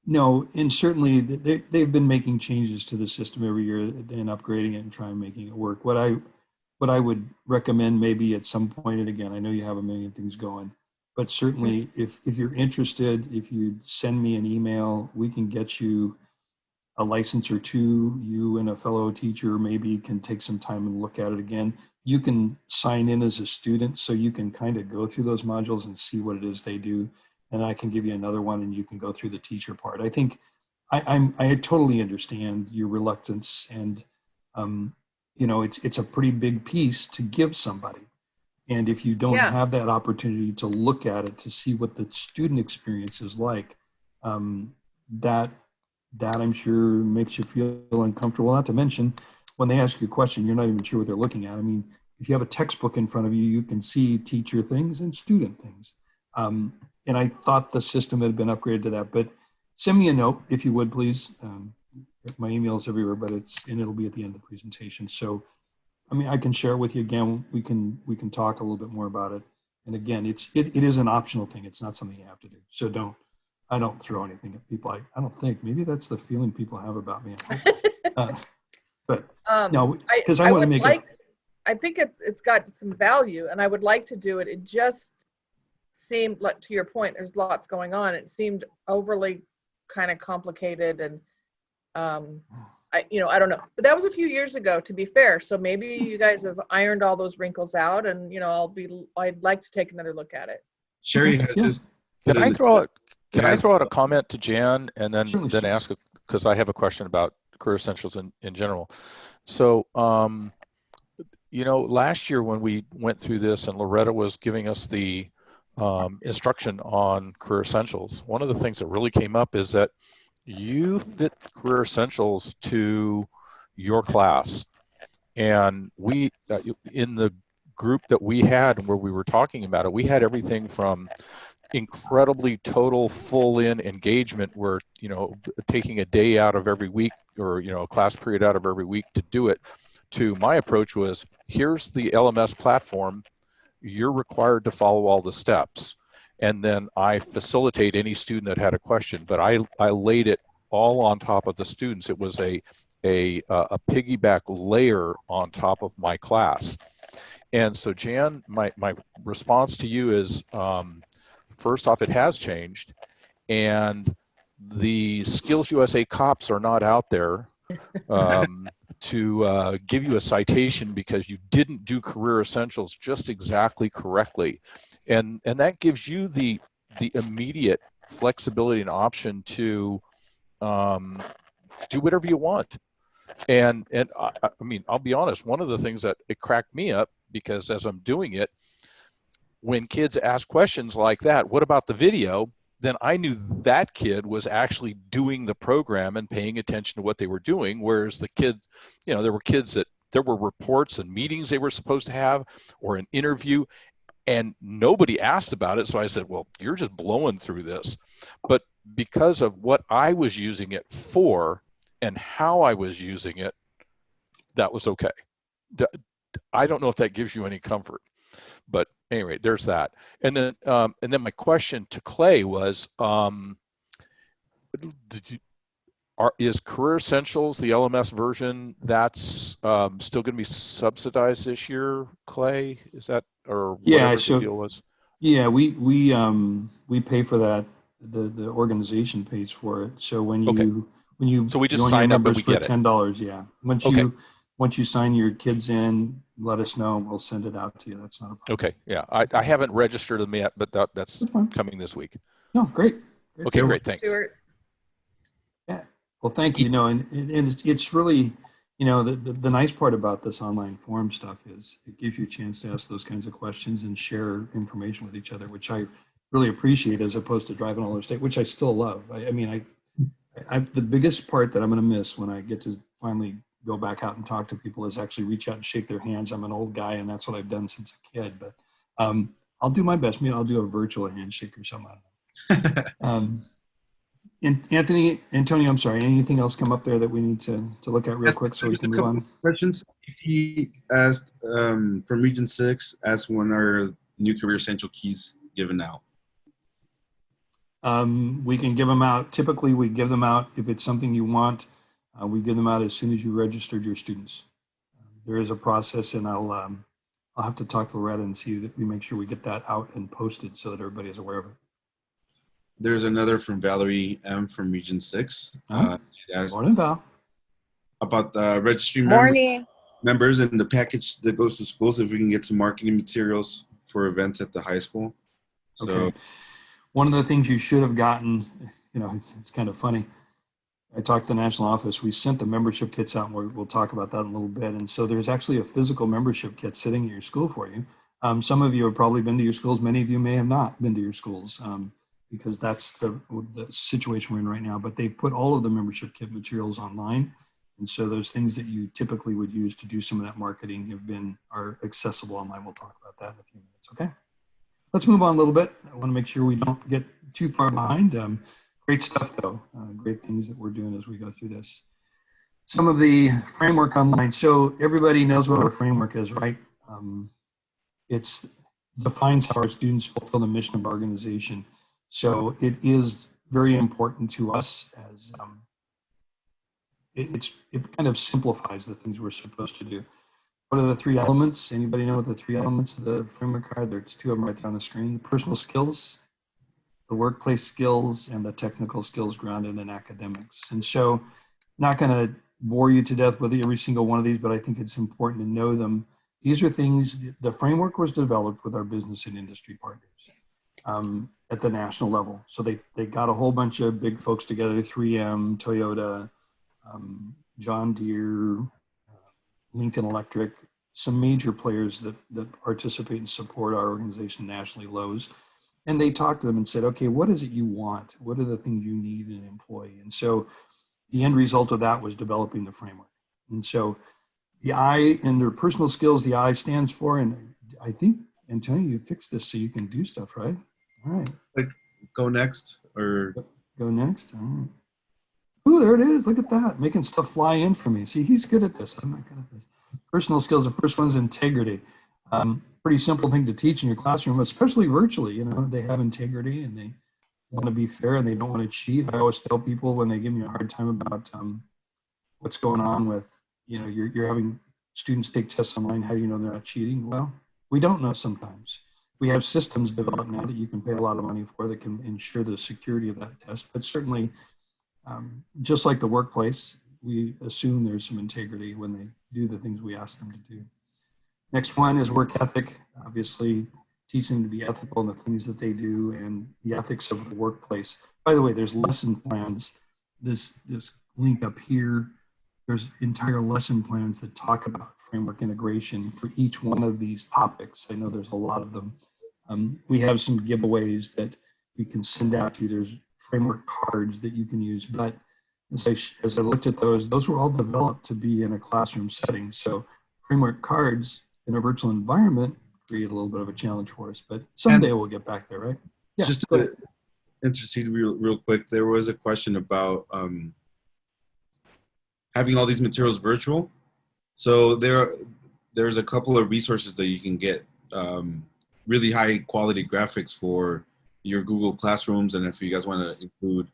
No, and certainly they've been making changes to the system every year and upgrading it and trying making it work. What I would recommend maybe at some point, and again, I know you have a million things going, but certainly if you're interested, if you send me an email, we can get you a license or two. You and a fellow teacher maybe can take some time and look at it again. You can sign in as a student, so you can kind of go through those modules and see what it is they do. And I can give you another one and you can go through the teacher part. I think I totally understand your reluctance, and you know, it's a pretty big piece to give somebody. And if you don't Yeah. have that opportunity to look at it, to see what the student experience is like, that I'm sure makes you feel uncomfortable. Not to mention, when they ask you a question, you're not even sure what they're looking at. I mean, if you have a textbook in front of you, you can see teacher things and student things. And I thought the system had been upgraded to that, but send me a note if you would, please. My email's everywhere, but it'll be at the end of the presentation. So, I mean, I can share it with you again. We can talk a little bit more about it. And again, it is an optional thing. It's not something you have to do. So I don't throw anything at people. I don't think, maybe that's the feeling people have about me. But no, because I want to make it. I think it's got some value, and I would like to do it. It just seemed like, to your point, there's lots going on. It seemed overly kind of complicated, and I don't know. But that was a few years ago, to be fair. So maybe you guys have ironed all those wrinkles out, and I'd like to take another look at it. Sherry had just. Can I throw out a comment to Jan and then Certainly. ask, because I have a question about Career Essentials in general. So, last year when we went through this and Loretta was giving us the instruction on Career Essentials, one of the things that really came up is that you fit Career Essentials to your class. And we, in the group that we had where we were talking about it, we had everything from incredibly total full-in engagement where, taking a day out of every week or, a class period out of every week to do it, to my approach was, here's the LMS platform, you're required to follow all the steps. And then I facilitate any student that had a question, but I laid it all on top of the students. It was a piggyback layer on top of my class. And so Jan, my response to you is, first off, it has changed, and the Skills USA cops are not out there to give you a citation because you didn't do Career Essentials just exactly correctly. And that gives you the immediate flexibility and option to do whatever you want. And I mean, I'll be honest, one of the things that it cracked me up, because as I'm doing it, when kids ask questions like that, what about the video? Then I knew that kid was actually doing the program and paying attention to what they were doing. Whereas the kid, there were kids that there were reports and meetings they were supposed to have, or an interview, and nobody asked about it. So I said, well, you're just blowing through this. But because of what I was using it for and how I was using it, that was okay. I don't know if that gives you any comfort, but anyway, there's that. And then my question to Clay was, is Career Essentials, the LMS version, that's still going to be subsidized this year, Clay? Is that, or whatever the deal was? Yeah, we pay for that. The organization pays for it. So when you so we just sign up and we get it. $10, yeah. Once you sign your kids in, let us know and we'll send it out to you. That's not a problem. Okay, yeah. I haven't registered them yet, but that's coming this week. No, great. Okay, great. Thanks. Stuart. Yeah. Well, thank you. And it's really, the nice part about this online forum stuff is it gives you a chance to ask those kinds of questions and share information with each other, which I really appreciate, as opposed to driving all over state, which I still love. I mean, the biggest part that I'm going to miss when I get to finally go back out and talk to people is actually reach out and shake their hands. I'm an old guy, and that's what I've done since a kid. But I'll do my best. Maybe I'll do a virtual handshake or something. I don't know. And Antonio, I'm sorry. Anything else come up there that we need to look at real quick so we can move on? Questions. He asked from Region 6, asked when are new Career Essential keys given out? We can give them out. Typically, we give them out if it's something you want. We give them out as soon as you registered your students. There is a process, and I'll have to talk to Loretta and see that we make sure we get that out and posted so that everybody is aware of it. There's another from Valerie M. from Region 6. She asked Morning, Val. about the registry Morning. members and the package that goes to schools, if we can get some marketing materials for events at the high school. So, Okay. One of the things you should have gotten, it's kind of funny. I talked to the national office. We sent the membership kits out, and we'll talk about that in a little bit. And so there's actually a physical membership kit sitting at your school for you. Some of you have probably been to your schools. Many of you may have not been to your schools because that's the situation we're in right now. But they put all of the membership kit materials online. And so those things that you typically would use to do some of that marketing are accessible online. We'll talk about that in a few minutes, okay? Let's move on a little bit. I want to make sure we don't get too far behind. Great stuff, though. Great things that we're doing as we go through this. Some of the framework online. So everybody knows what our framework is, right? It defines how our students fulfill the mission of our organization. So it is very important to us as it kind of simplifies the things we're supposed to do. What are the three elements? Anybody know what the three elements of the framework are? There's two of them right there on the screen. The personal skills, the workplace skills, and the technical skills grounded in academics. And so not going to bore you to death with every single one of these, but I think it's important to know them. These are things, the framework was developed with our business and industry partners at the national level. So they got a whole bunch of big folks together, 3M, Toyota, John Deere, Lincoln Electric, some major players that participate and support our organization nationally, Lowe's. And they talked to them and said, okay, what is it you want? What are the things you need in an employee? And so the end result of that was developing the framework. And so the I in their personal skills, the I stands for, and I think, Antonio, you fixed this so you can do stuff, right? All right. like, go next or Go next. All right. Ooh, there it is. Look at that. Making stuff fly in for me. See, he's good at this. I'm not good at this. Personal skills. The first one's integrity. Pretty simple thing to teach in your classroom, especially virtually. They have integrity and they want to be fair and they don't want to cheat. I always tell people when they give me a hard time about what's going on with, you're having students take tests online. How do you know they're not cheating? Well, we don't know sometimes. We have systems developed now that you can pay a lot of money for that can ensure the security of that test. But certainly, just like the workplace, we assume there's some integrity when they do the things we ask them to do. Next one is work ethic. Obviously, teaching them to be ethical in the things that they do and the ethics of the workplace. By the way, there's lesson plans. This link up here, there's entire lesson plans that talk about framework integration for each one of these topics. I know there's a lot of them. We have some giveaways that we can send out to you. There's framework cards that you can use. But as I looked at those were all developed to be in a classroom setting. So framework cards in a virtual environment create a little bit of a challenge for us. But someday we'll get back there, right? Yeah. just to intercede real quick, there was a question about having all these materials virtual. So there's a couple of resources that you can get, really high quality graphics for your Google Classrooms, and if you guys want to include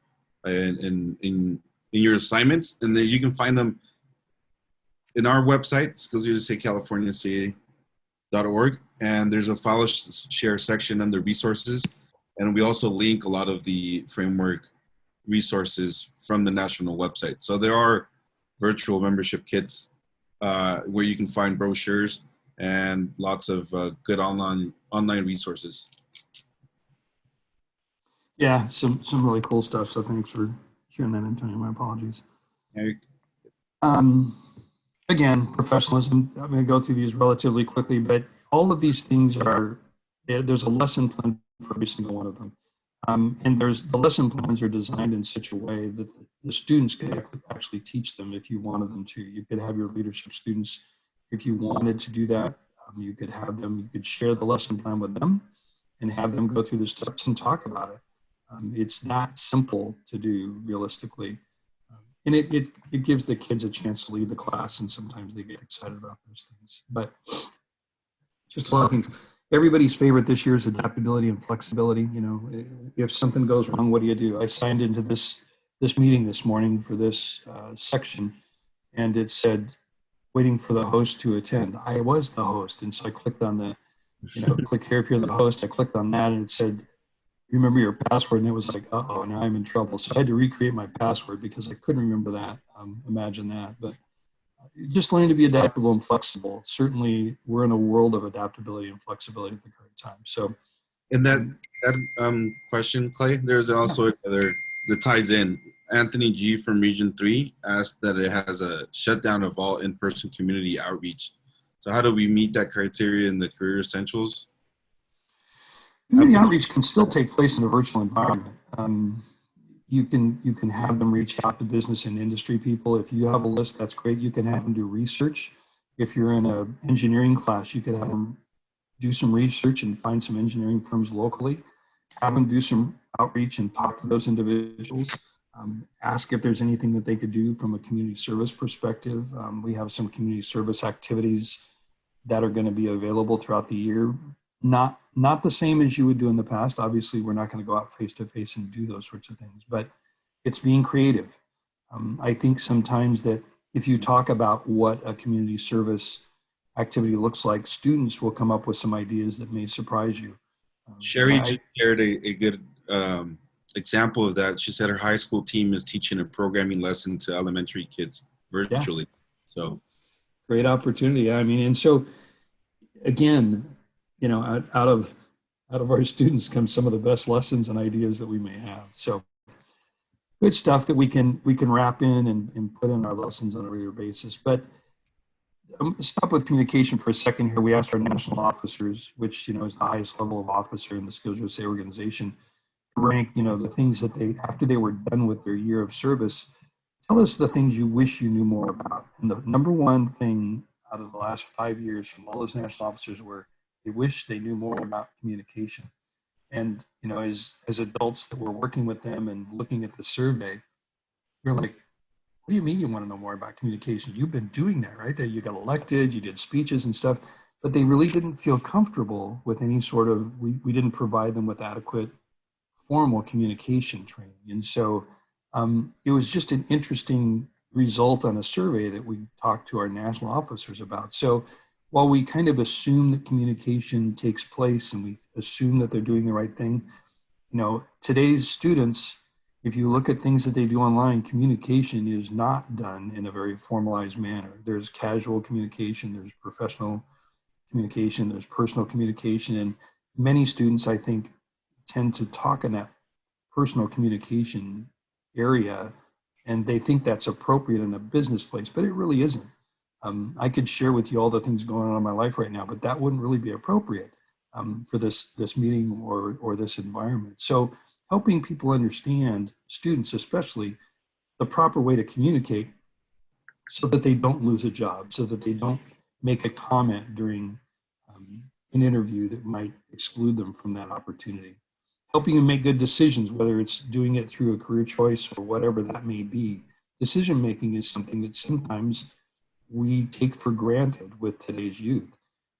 in your assignments, and then you can find them in our website, skillsusaCaliforniaCA.org, and there's a file share section under resources, and we also link a lot of the framework resources from the national website. So there are virtual membership kits where you can find brochures and lots of good online resources. Yeah, some really cool stuff. So thanks for sharing that, Antonio. My apologies. Again, professionalism. I'm going to go through these relatively quickly, but all of these things there's a lesson plan for every single one of them. And the lesson plans are designed in such a way that the students could actually teach them if you wanted them to. You could have your leadership students, if you wanted to do that, you could have them, you could share the lesson plan with them and have them go through the steps and talk about it. It's that simple to do realistically. And it gives the kids a chance to lead the class, and sometimes they get excited about those things. But just a lot of things. everybody's favorite this year is adaptability and flexibility. You know, if something goes wrong, what do? I signed into this meeting this morning for this section, and it said waiting for the host to attend. I was the host, and so I clicked on the, click here if you're the host. I clicked on that, and it said, remember your password, and it was like, uh-oh, now I'm in trouble. So I had to recreate my password because I couldn't remember that. Imagine that. But just learning to be adaptable and flexible. Certainly, we're in a world of adaptability and flexibility at the current time. So, in that question, Clay, there's also another that ties in. Anthony G from Region 3 asked that it has a shutdown of all in-person community outreach. So how do we meet that criteria in the Career Essentials? community outreach can still take place in a virtual environment. You can have them reach out to business and industry people. If you have a list, that's great. You can have them do research. If you're in an engineering class, you could have them do some research and find some engineering firms locally. Have them do some outreach and talk to those individuals. Ask if there's anything that they could do from a community service perspective. We have some community service activities that are going to be available throughout the year. Not the same as you would do in the past. Obviously, we're not going to go out face to face and do those sorts of things, but it's being creative. I think sometimes that if you talk about what a community service activity looks like, students will come up with some ideas that may surprise you. Sherry shared a good example of that. She said her high school team is teaching a programming lesson to elementary kids virtually. Yeah. So great opportunity. I mean, and so again, out of our students come some of the best lessons and ideas that we may have. So good stuff that we can wrap in and put in our lessons on a regular basis. But stop with communication for a second here. We asked our national officers, which is the highest level of officer in the Skills USA organization, to rank the things that they, after they were done with their year of service, tell us the things you wish you knew more about. And the number one thing out of the last 5 years from all those national officers were they wish they knew more about communication. And as adults that were working with them and looking at the survey, you're like, what do you mean you want to know more about communication? You've been doing that, right? That you got elected, you did speeches and stuff, but they really didn't feel comfortable with any sort of, we didn't provide them with adequate formal communication training. And so it was just an interesting result on a survey that we talked to our national officers about. So while we kind of assume that communication takes place and we assume that they're doing the right thing, today's students, if you look at things that they do online, communication is not done in a very formalized manner. There's casual communication, there's professional communication, there's personal communication, and many students, I think, tend to talk in that personal communication area, and they think that's appropriate in a business place, but it really isn't. I could share with you all the things going on in my life right now, but that wouldn't really be appropriate for this meeting or this environment. So helping people understand, students especially, the proper way to communicate so that they don't lose a job, so that they don't make a comment during an interview that might exclude them from that opportunity. Helping them make good decisions, whether it's doing it through a career choice or whatever that may be. Decision making is something that sometimes we take for granted with today's youth.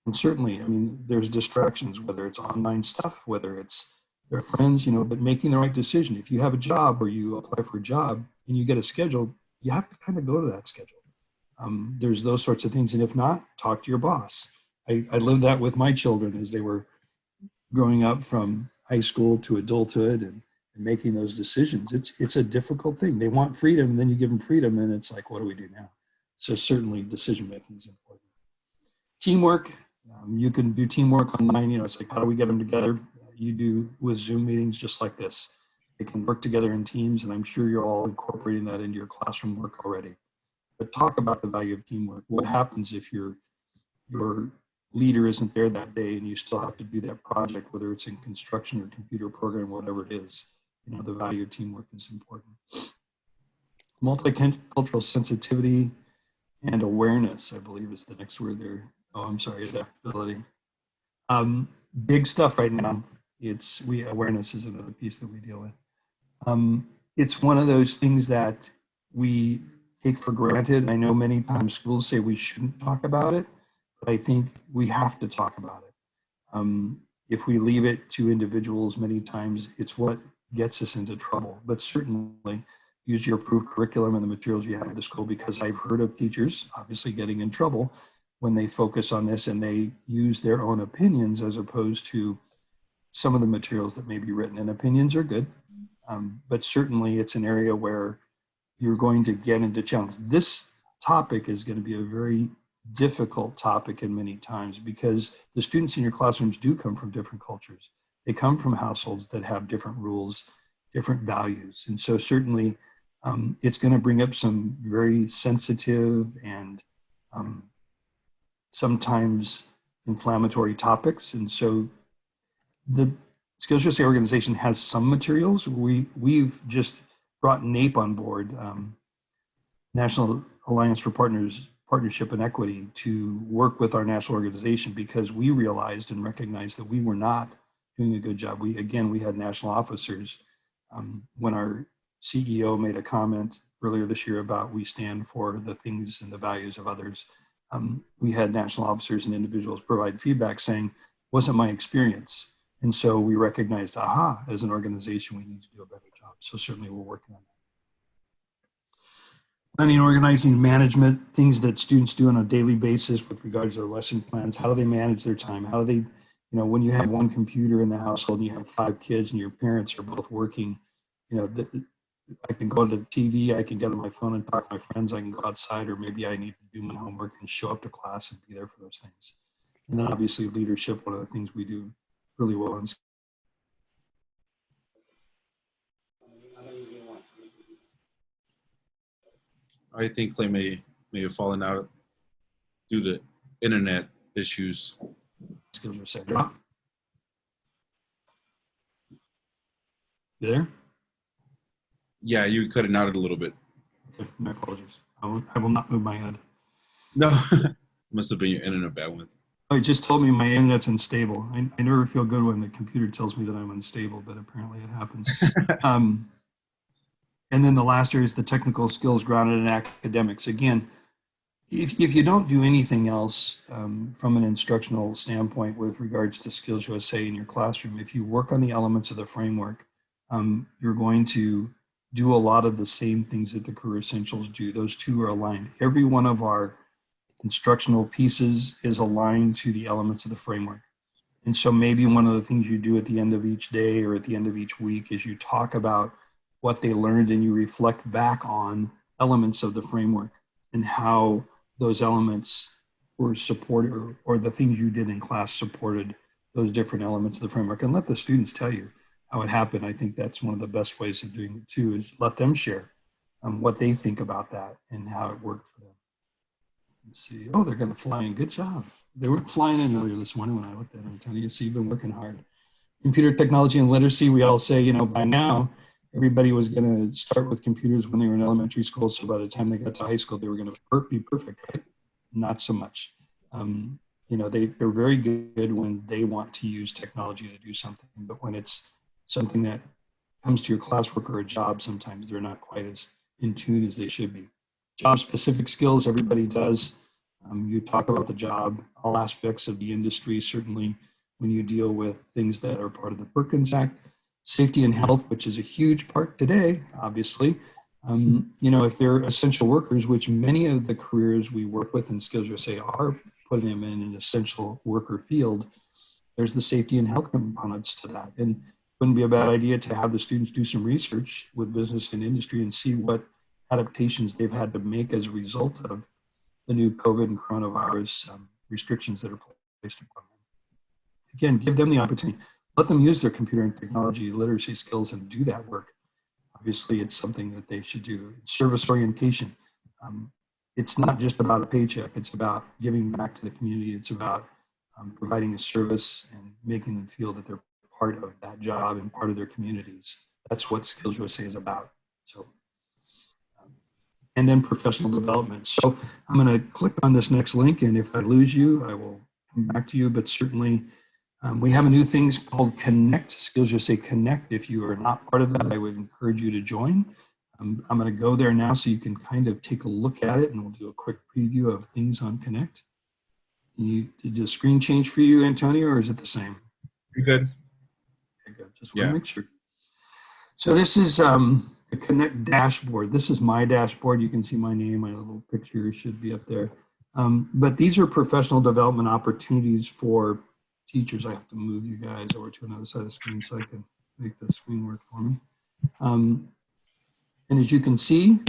And certainly, there's distractions, whether it's online stuff, whether it's their friends, but making the right decision. If you have a job or you apply for a job and you get a schedule, you have to kind of go to that schedule. There's those sorts of things. And if not, talk to your boss. I lived that with my children as they were growing up from high school to adulthood and making those decisions. It's a difficult thing. They want freedom, and then you give them freedom, and it's like, what do we do now? So certainly decision-making is important. Teamwork, you can do teamwork online. It's like, how do we get them together? You do with Zoom meetings just like this. They can work together in teams, and I'm sure you're all incorporating that into your classroom work already. But talk about the value of teamwork. What happens if your leader isn't there that day and you still have to do that project, whether it's in construction or computer program, whatever it is? The value of teamwork is important. Multicultural sensitivity and awareness, I believe, is the next word there. Oh, I'm sorry, adaptability. Big stuff right now. Awareness is another piece that we deal with. It's one of those things that we take for granted. I know many times schools say we shouldn't talk about it, but I think we have to talk about it. If we leave it to individuals, many times it's what gets us into trouble. But certainly use your approved curriculum and the materials you have at the school, because I've heard of teachers obviously getting in trouble when they focus on this and they use their own opinions as opposed to some of the materials that may be written. And opinions are good, but certainly it's an area where you're going to get into challenge. This topic is going to be a very difficult topic in many times, because the students in your classrooms do come from different cultures. They come from households that have different rules, different values. And so certainly it's going to bring up some very sensitive and sometimes inflammatory topics. And so the Skills USA organization has some materials. We've just brought NAPE on board, National Alliance for Partnership and Equity, to work with our national organization, because we realized and recognized that we were not doing a good job. We had national officers. When our CEO made a comment earlier this year about we stand for the things and the values of others, we had national officers and individuals provide feedback saying, wasn't my experience. And so we recognized, as an organization, we need to do a better job. So certainly we're working on that. Planning, organizing, management, things that students do on a daily basis with regards to their lesson plans. How do they manage their time? How do they, when you have one computer in the household and you have 5 kids and your parents are both working, I can go to the TV, I can get on my phone and talk to my friends, I can go outside, or maybe I need to do my homework and show up to class and be there for those things. And then obviously leadership, one of the things we do really well in. I think Clay may have fallen out due to internet issues. Skills USA. You there? Yeah, you cut it out a little bit. Okay, my apologies. I will not move my head. No, must have been your internet bandwidth. Oh, it just told me my internet's unstable. I never feel good when the computer tells me that I'm unstable, but apparently it happens. And then the last area is the technical skills grounded in academics. Again, if you don't do anything else from an instructional standpoint with regards to Skills USA in your classroom, if you work on the elements of the framework, you're going to do a lot of the same things that the Career Essentials do. Those two are aligned. Every one of our instructional pieces is aligned to the elements of the framework. And so maybe one of the things you do at the end of each day or at the end of each week is you talk about what they learned and you reflect back on elements of the framework and how those elements were supported, or the things you did in class supported those different elements of the framework, and let the students tell you how it happened. I think that's one of the best ways of doing it too, is let them share what they think about that and how it worked for them. Let's see. Oh, they're going to fly in. Good job. They weren't flying in earlier this morning when I looked at them. I'm telling you, so you've been working hard. Computer technology and literacy, we all say, by now, everybody was going to start with computers when they were in elementary school. So by the time they got to high school, they were going to be perfect, right? Not so much. They're very good when they want to use technology to do something, but when it's something that comes to your classwork or a job, sometimes they're not quite as in tune as they should be. Job-specific skills, everybody does. You talk about the job, all aspects of the industry, certainly when you deal with things that are part of the Perkins Act. Safety and health, which is a huge part today, obviously. If they're essential workers, which many of the careers we work with in Skills USA are putting them in an essential worker field, there's the safety and health components to that. And it wouldn't be a bad idea to have the students do some research with business and industry and see what adaptations they've had to make as a result of the new COVID and coronavirus restrictions that are placed upon them. Again, give them the opportunity. Let them use their computer and technology literacy skills and do that work. Obviously, it's something that they should do. Service orientation. It's not just about a paycheck. It's about giving back to the community. It's about providing a service and making them feel that they're part of that job and part of their communities. That's what Skills USA is about. So, and then professional development. So I'm going to click on this next link, and if I lose you, I will come back to you. But certainly, we have a new thing called Connect, Skills USA Connect. If you are not part of that, I would encourage you to join. I'm going to go there now so you can kind of take a look at it, and we'll do a quick preview of things on Connect. Did the screen change for you, Antonio, or is it the same? You're good. Okay, good. Just want to Yeah. make sure. So this is the Connect dashboard. This is my dashboard. You can see my name. My little picture should be up there. But these are professional development opportunities for teachers. I have to move you guys over to another side of the screen so I can make the screen work for me. And as you can see,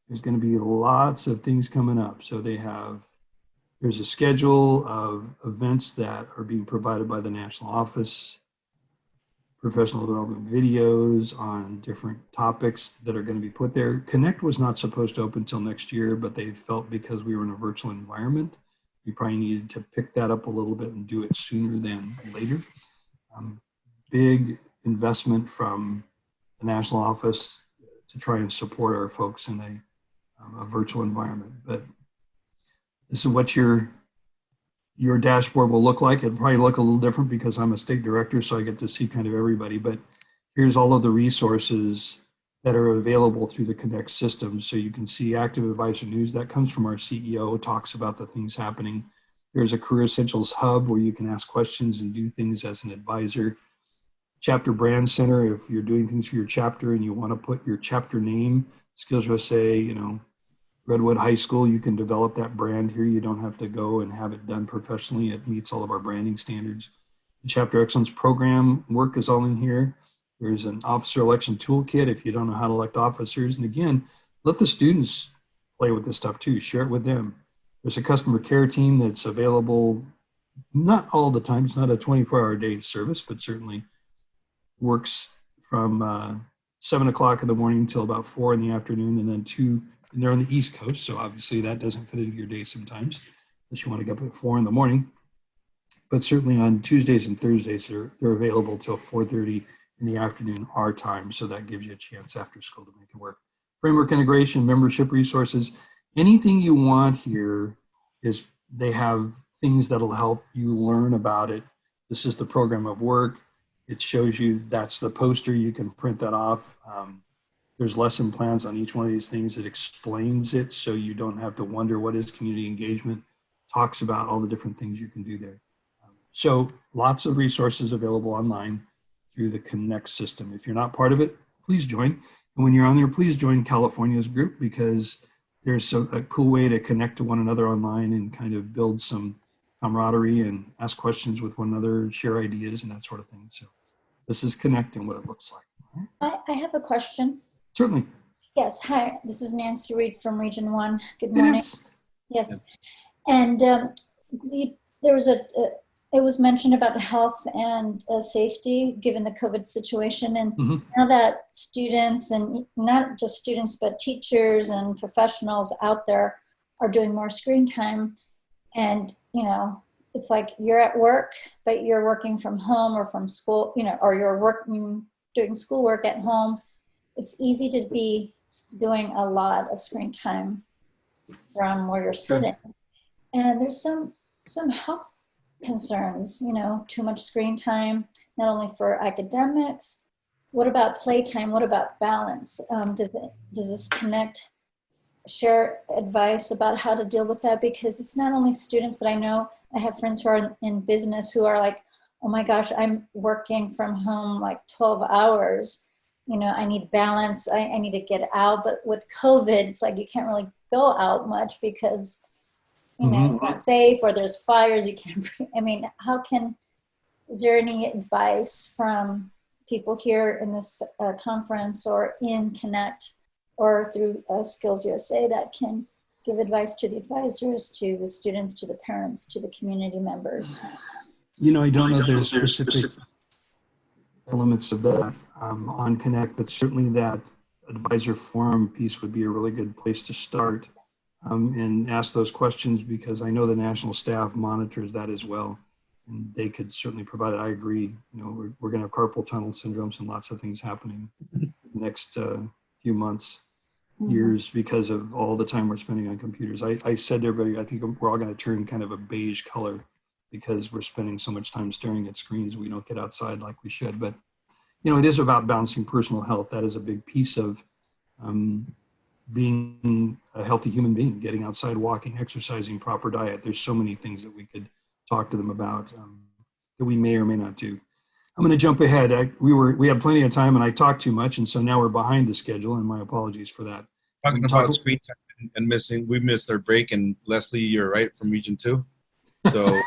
there's going to be lots of things coming up. So there's a schedule of events that are being provided by the national office, professional development videos on different topics that are going to be put there. Connect was not supposed to open until next year, but they felt because we were in a virtual environment, we probably needed to pick that up a little bit and do it sooner than later. Big investment from the national office to try and support our folks in a virtual environment. But this is what your dashboard will look like. It'll probably look a little different because I'm a state director, so I get to see kind of everybody. But here's all of the resources that are available through the Connect system. So you can see Active Advisor News. That comes from our CEO, talks about the things happening. There's a Career Essentials Hub where you can ask questions and do things as an advisor. Chapter Brand Center, if you're doing things for your chapter and you want to put your chapter name, Skills USA, Redwood High School, you can develop that brand here. You don't have to go and have it done professionally. It meets all of our branding standards. The Chapter Excellence Program work is all in here. There's an officer election toolkit if you don't know how to elect officers. And again, let the students play with this stuff too. Share it with them. There's a customer care team that's available, not all the time. It's not a 24-hour day service, but certainly works from 7 o'clock in the morning till about 4 in the afternoon, and then 2, and they're on the East Coast, so obviously that doesn't fit into your day sometimes, unless you want to get up at 4 in the morning. But certainly on Tuesdays and Thursdays, they're available till 4:30 in the afternoon, our time, so that gives you a chance after school to make it work. Framework integration, membership resources, anything you want here is they have things that'll help you learn about it. This is the program of work. It shows you that's the poster. You can print that off. There's lesson plans on each one of these things that explains it so you don't have to wonder what is community engagement, talks about all the different things you can do there. So lots of resources available online through the Connect system. If you're not part of it, please join. And when you're on there, please join California's group because there's a cool way to connect to one another online and kind of build some camaraderie and ask questions with one another, share ideas and that sort of thing. So this is Connect and what it looks like. I have a question. Certainly. Yes, hi, this is Nancy Reed from Region 1. Good morning. Yes. And there was it was mentioned about health and safety given the COVID situation. And now that students, and not just students, but teachers and professionals out there are doing more screen time. And, it's like you're at work, but you're working from home or from school, or you're doing schoolwork at home. It's easy to be doing a lot of screen time from where you're sitting. And there's some health concerns, too much screen time, not only for academics. What about playtime? What about balance? Does this Connect share advice about how to deal with that? Because it's not only students, but I know I have friends who are in business who are like, oh my gosh, I'm working from home like 12 hours. I need balance. I need to get out. But with COVID, it's like you can't really go out much because, it's not safe or there's fires. You can't, is there any advice from people here in this conference or in Connect or through Skills USA that can give advice to the advisors, to the students, to the parents, to the community members? I don't know if there's specific elements of that on Connect, but certainly that advisor forum piece would be a really good place to start and ask those questions because I know the national staff monitors that as well. And they could certainly provide it. I agree. We're going to have carpal tunnel syndromes and lots of things happening in the next few months, years, because of all the time we're spending on computers. I said to everybody, I think we're all going to turn kind of a beige color because we're spending so much time staring at screens. We don't get outside like we should. But, it is about balancing personal health. That is a big piece of being a healthy human being, getting outside, walking, exercising, proper diet. There's so many things that we could talk to them about that we may or may not do. I'm going to jump ahead. We had plenty of time, and I talked too much, and so now we're behind the schedule. And my apologies for that. Talking about screen time and missing, we missed our break. And Leslie, you're right, from Region 2. So,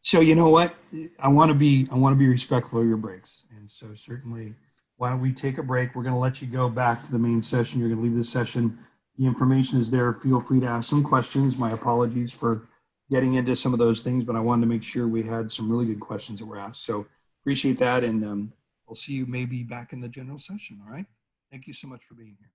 so you know what? I want to be respectful of your breaks, and so certainly, why don't we take a break? We're going to let you go back to the main session. You're going to leave this session. The information is there. Feel free to ask some questions. My apologies for getting into some of those things, but I wanted to make sure we had some really good questions that were asked. So appreciate that, and we'll see you maybe back in the general session. All right. Thank you so much for being here.